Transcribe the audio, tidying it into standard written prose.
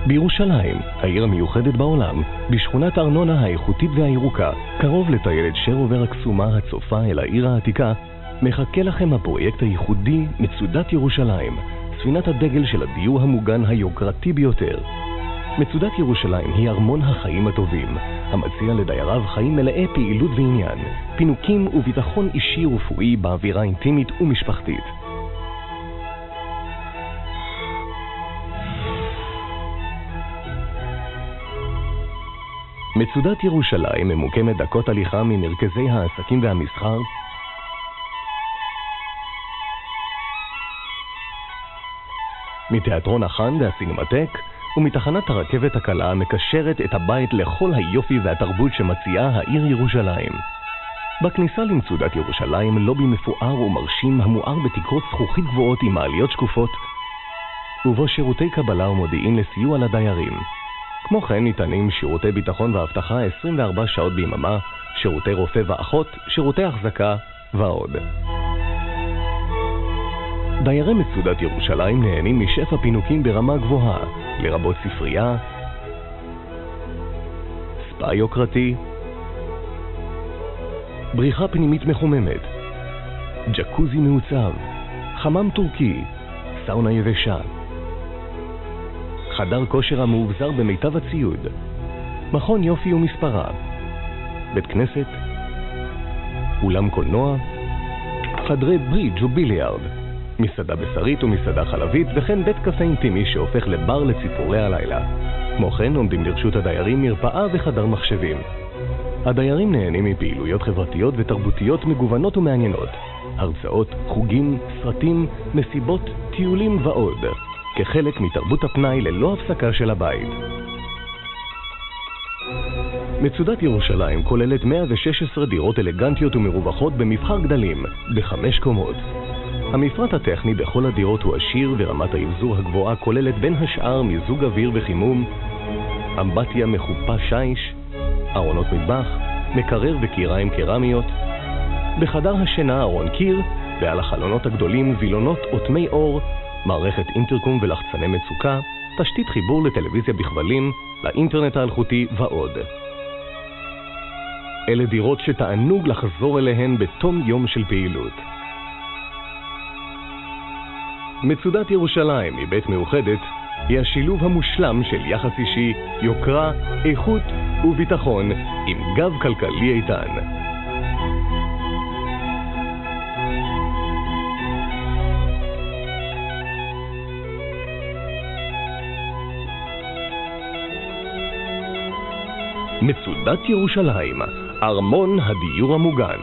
בירושלים, העיר המיוחדת בעולם, בשכונת ארנונה האיכותית והירוקה, קרוב לטיילת שרובר הקסומה הצופה אל העיר העתיקה, מחכה לכם הפרויקט הייחודי מצודת ירושלים, ספינת הדגל של הדיור המוגן היוקרתי ביותר. מצודת ירושלים היא ארמון החיים הטובים, המציע לדייריו חיים מלאי פעילות ועניין, פינוקים וביטחון אישי ורפואי באווירה אינטימית ומשפחתית. מצודת ירושלים ממוקמת דקות הליכה ממרכזי העסקים והמסחר, מתיאטרון החאן והסינמטק, ומתחנת הרכבת הקלה המקשרת את הבית לכל היופי והתרבות שמציעה העיר ירושלים. בכניסה למצודת ירושלים לובי מפואר ומרשים המואר בתקרות זכוכית גבוהות עם מעליות שקופות, ובו שירותי קבלה ומודיעין לסיוע לדיירים. כמו כן ניתנים שירותי ביטחון ואבטחה 24 שעות ביממה, שירותי רופא ואחות, שירותי החזקה ועוד. דיירי מצודת ירושלים נהנים משפע פינוקים ברמה גבוהה, לרבות ספרייה, ספא יוקרתי, בריכה פנימית מחוממת, ג'קוזי מעוצב, חמם טורקי, סאונה יבשה, חדר כושר המאובזר במיטב הציוד, מכון יופי ומספרה, בית כנסת, אולם קולנוע, חדרי ברידג' וביליארד, מסעדה בשרית ומסעדה חלבית, וכן בית קפה אינטימי שהופך לבר לציפורי הלילה. כמו כן עומדים לרשות הדיירים מרפאה וחדר מחשבים. הדיירים נהנים מפעילויות חברתיות ותרבותיות מגוונות ומעניינות, הרצאות, חוגים, סרטים, מסיבות, טיולים ועוד, כחלק מתרבות הפנאי ללא הפסקה של הבית. מצודת ירושלים כוללת 116 דירות אלגנטיות ומרווחות במבחר גדלים, ב5 קומות. המפרט הטכני בכל הדירות הוא עשיר, ורמת האבזור הגבוהה כוללת בין השאר מיזוג אוויר וחימום, אמבטיה מחופה שיש, ארונות מטבח, מקרר וקיריים קרמיות. בחדר השינה ארון קיר, ועל החלונות הגדולים וילונות אוטמי אור, מערכת אינטרקום ולחצני מצוקה, תשתית חיבור לטלוויזיה בכבלים, לאינטרנט האלחוטי ועוד. אלה דירות שתענוג לחזור אליהן בתום יום של פעילות. מצודת ירושלים מבית מאוחדת היא השילוב המושלם של יחס אישי, יוקרה, איכות וביטחון עם גב כלכלי איתן. מצודת ירושלים, ארמון הדיור המוגן.